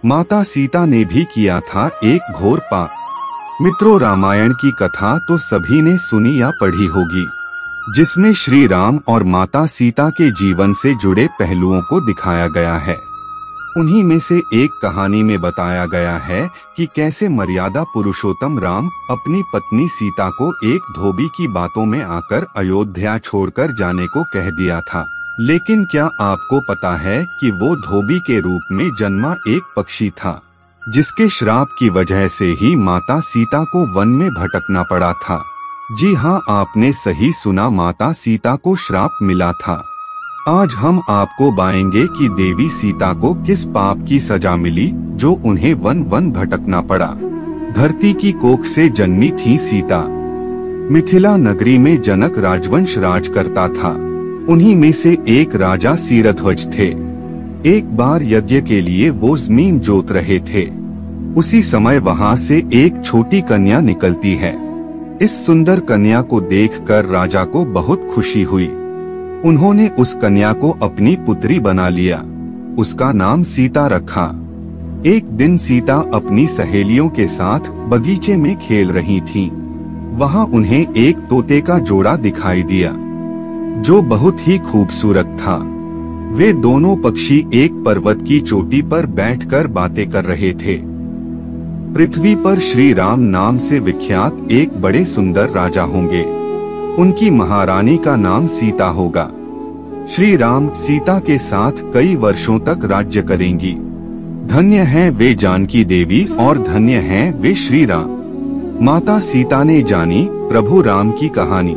माता सीता ने भी किया था एक घोर पाप। मित्रों, रामायण की कथा तो सभी ने सुनी या पढ़ी होगी, जिसमें श्री राम और माता सीता के जीवन से जुड़े पहलुओं को दिखाया गया है। उन्हीं में से एक कहानी में बताया गया है कि कैसे मर्यादा पुरुषोत्तम राम अपनी पत्नी सीता को एक धोबी की बातों में आकर अयोध्या छोड़कर जाने को कह दिया था। लेकिन क्या आपको पता है कि वो धोबी के रूप में जन्मा एक पक्षी था, जिसके श्राप की वजह से ही माता सीता को वन में भटकना पड़ा था। जी हाँ, आपने सही सुना, माता सीता को श्राप मिला था। आज हम आपको बताएंगे कि देवी सीता को किस पाप की सजा मिली जो उन्हें वन वन भटकना पड़ा। धरती की कोख से जन्मी थी सीता। मिथिला नगरी में जनक राजवंश राज करता था। उन्हीं में से एक राजा सीरध्वज थे। एक बार यज्ञ के लिए वो जमीन जोत रहे थे। उसी समय वहाँ से एक छोटी कन्या निकलती है। इस सुंदर कन्या को देखकर राजा को बहुत खुशी हुई। उन्होंने उस कन्या को अपनी पुत्री बना लिया। उसका नाम सीता रखा। एक दिन सीता अपनी सहेलियों के साथ बगीचे में खेल रही थीं। वहां उन्हें एक तोते का जोड़ा दिखाई दिया, जो बहुत ही खूबसूरत था। वे दोनों पक्षी एक पर्वत की चोटी पर बैठकर बातें कर रहे थे। पृथ्वी पर श्री राम नाम से विख्यात एक बड़े सुंदर राजा होंगे। उनकी महारानी का नाम सीता होगा। श्री राम सीता के साथ कई वर्षों तक राज्य करेंगी। धन्य हैं वे जानकी देवी और धन्य हैं वे श्री राम। माता सीता ने जानी प्रभु राम की कहानी।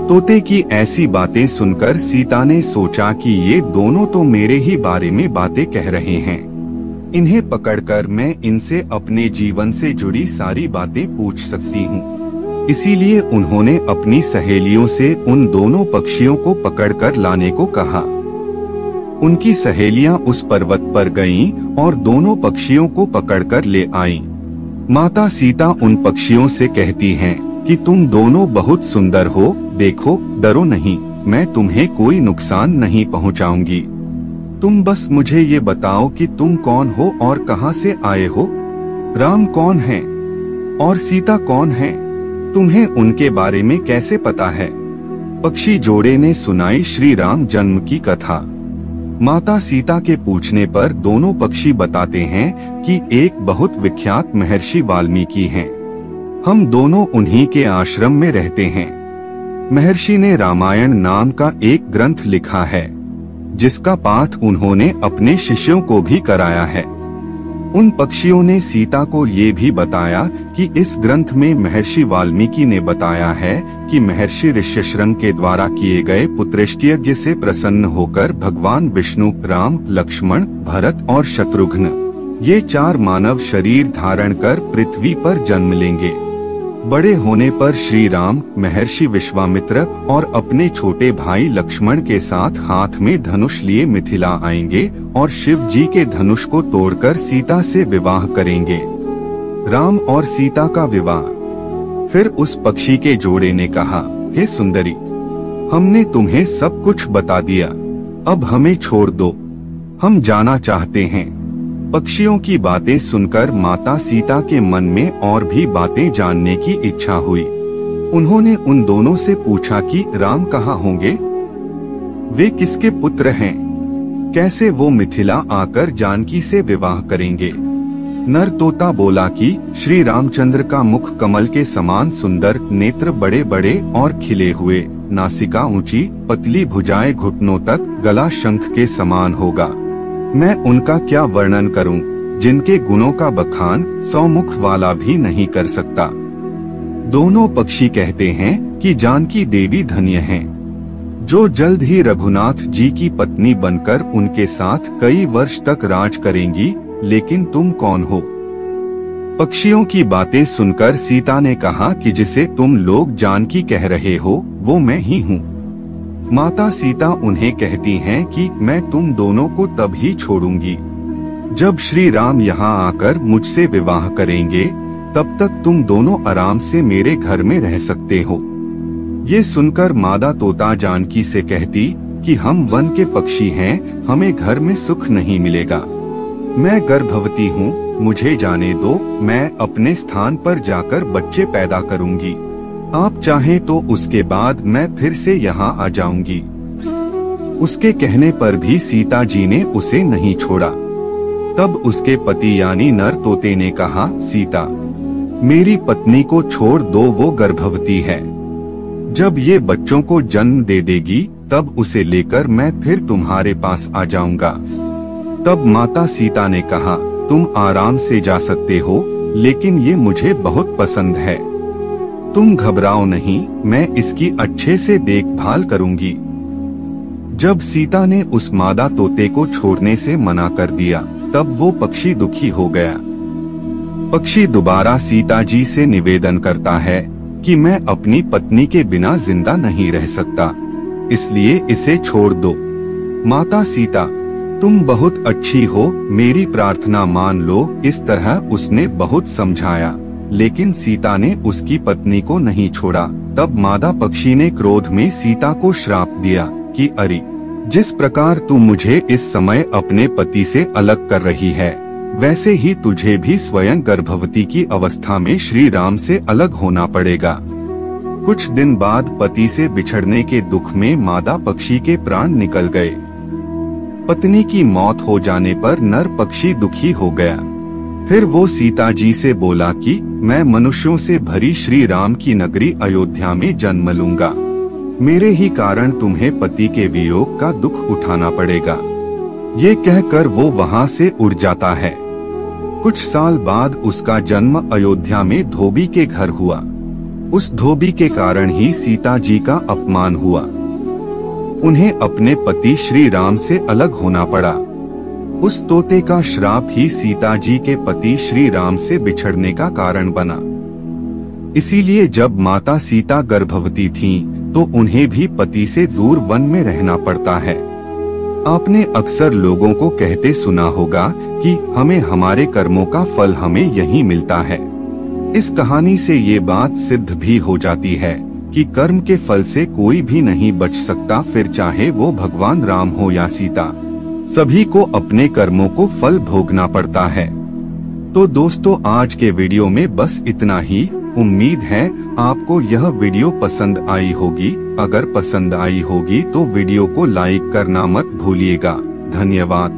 तोते की ऐसी बातें सुनकर सीता ने सोचा कि ये दोनों तो मेरे ही बारे में बातें कह रहे हैं। इन्हें पकड़कर मैं इनसे अपने जीवन से जुड़ी सारी बातें पूछ सकती हूँ। इसीलिए उन्होंने अपनी सहेलियों से उन दोनों पक्षियों को पकड़कर लाने को कहा। उनकी सहेलियां उस पर्वत पर गईं और दोनों पक्षियों को पकड़कर ले आईं। माता सीता उन पक्षियों से कहती हैं कि तुम दोनों बहुत सुंदर हो, देखो, डरो नहीं, मैं तुम्हें कोई नुकसान नहीं पहुंचाऊंगी। तुम बस मुझे ये बताओ कि तुम कौन हो और कहां से आए हो। राम कौन है और सीता कौन है? तुम्हें उनके बारे में कैसे पता है? पक्षी जोड़े ने सुनाई श्री राम जन्म की कथा। माता सीता के पूछने पर दोनों पक्षी बताते हैं कि एक बहुत विख्यात महर्षि वाल्मीकि हैं। हम दोनों उन्हीं के आश्रम में रहते हैं। महर्षि ने रामायण नाम का एक ग्रंथ लिखा है, जिसका पाठ उन्होंने अपने शिष्यों को भी कराया है। उन पक्षियों ने सीता को ये भी बताया कि इस ग्रंथ में महर्षि वाल्मीकि ने बताया है कि महर्षि ऋष्यशृंग के द्वारा किए गए पुत्रष्टि यज्ञ से प्रसन्न होकर भगवान विष्णु, राम, लक्ष्मण, भरत और शत्रुघ्न ये 4 मानव शरीर धारण कर पृथ्वी पर जन्म लेंगे। बड़े होने पर श्री राम महर्षि विश्वामित्र और अपने छोटे भाई लक्ष्मण के साथ हाथ में धनुष लिए मिथिला आएंगे और शिव जी के धनुष को तोड़कर सीता से विवाह करेंगे। राम और सीता का विवाह। फिर उस पक्षी के जोड़े ने कहा, हे सुंदरी, हमने तुम्हें सब कुछ बता दिया, अब हमें छोड़ दो, हम जाना चाहते हैं। पक्षियों की बातें सुनकर माता सीता के मन में और भी बातें जानने की इच्छा हुई। उन्होंने उन दोनों से पूछा कि राम कहाँ होंगे, वे किसके पुत्र हैं, कैसे वो मिथिला आकर जानकी से विवाह करेंगे। नर तोता बोला कि श्री रामचंद्र का मुख कमल के समान सुंदर, नेत्र बड़े बड़े और खिले हुए, नासिका ऊंची, पतली भुजाएं घुटनों तक, गला शंख के समान होगा। मैं उनका क्या वर्णन करूं, जिनके गुणों का बखान 100 मुख वाला भी नहीं कर सकता। दोनों पक्षी कहते हैं कि जानकी देवी धन्य हैं, जो जल्द ही रघुनाथ जी की पत्नी बनकर उनके साथ कई वर्ष तक राज करेंगी। लेकिन तुम कौन हो? पक्षियों की बातें सुनकर सीता ने कहा कि जिसे तुम लोग जानकी कह रहे हो वो मैं ही हूँ। माता सीता उन्हें कहती हैं कि मैं तुम दोनों को तब ही छोड़ूंगी जब श्री राम यहाँ आकर मुझसे विवाह करेंगे, तब तक तुम दोनों आराम से मेरे घर में रह सकते हो। ये सुनकर मादा तोता जानकी से कहती कि हम वन के पक्षी हैं, हमें घर में सुख नहीं मिलेगा। मैं गर्भवती हूँ, मुझे जाने दो, मैं अपने स्थान पर जाकर बच्चे पैदा करूंगी। आप चाहें तो उसके बाद मैं फिर से यहाँ आ जाऊंगी। उसके कहने पर भी सीता जी ने उसे नहीं छोड़ा। तब उसके पति यानी नर तोते ने कहा, सीता, मेरी पत्नी को छोड़ दो, वो गर्भवती है। जब ये बच्चों को जन्म दे देगी तब उसे लेकर मैं फिर तुम्हारे पास आ जाऊंगा। तब माता सीता ने कहा, तुम आराम से जा सकते हो, लेकिन ये मुझे बहुत पसंद है। तुम घबराओ नहीं, मैं इसकी अच्छे से देखभाल करूंगी। जब सीता ने उस मादा तोते को छोड़ने से मना कर दिया, तब वो पक्षी दुखी हो गया। पक्षी दोबारा सीता जी से निवेदन करता है कि मैं अपनी पत्नी के बिना जिंदा नहीं रह सकता, इसलिए इसे छोड़ दो। माता सीता, तुम बहुत अच्छी हो, मेरी प्रार्थना मान लो। इस तरह उसने बहुत समझाया, लेकिन सीता ने उसकी पत्नी को नहीं छोड़ा। तब मादा पक्षी ने क्रोध में सीता को श्राप दिया कि अरे, जिस प्रकार तू मुझे इस समय अपने पति से अलग कर रही है, वैसे ही तुझे भी स्वयं गर्भवती की अवस्था में श्री राम से अलग होना पड़ेगा। कुछ दिन बाद पति से बिछड़ने के दुख में मादा पक्षी के प्राण निकल गए। पत्नी की मौत हो जाने पर नर पक्षी दुखी हो गया। फिर वो सीता जी से बोला कि मैं मनुष्यों से भरी श्री राम की नगरी अयोध्या में जन्म लूंगा। मेरे ही कारण तुम्हें पति के वियोग का दुख उठाना पड़ेगा। ये कहकर वो वहाँ से उड़ जाता है। कुछ साल बाद उसका जन्म अयोध्या में धोबी के घर हुआ। उस धोबी के कारण ही सीता जी का अपमान हुआ। उन्हें अपने पति श्री राम से अलग होना पड़ा। उस तोते का श्राप ही सीता जी के पति श्री राम से बिछड़ने का कारण बना। इसीलिए जब माता सीता गर्भवती थीं, तो उन्हें भी पति से दूर वन में रहना पड़ता है। आपने अक्सर लोगों को कहते सुना होगा कि हमें हमारे कर्मों का फल हमें यहीं मिलता है। इस कहानी से ये बात सिद्ध भी हो जाती है कि कर्म के फल से कोई भी नहीं बच सकता, फिर चाहे वो भगवान राम हो या सीता, सभी को अपने कर्मों को फल भोगना पड़ता है। तो दोस्तों, आज के वीडियो में बस इतना ही। उम्मीद है आपको यह वीडियो पसंद आई होगी। अगर पसंद आई होगी तो वीडियो को लाइक करना मत भूलिएगा। धन्यवाद।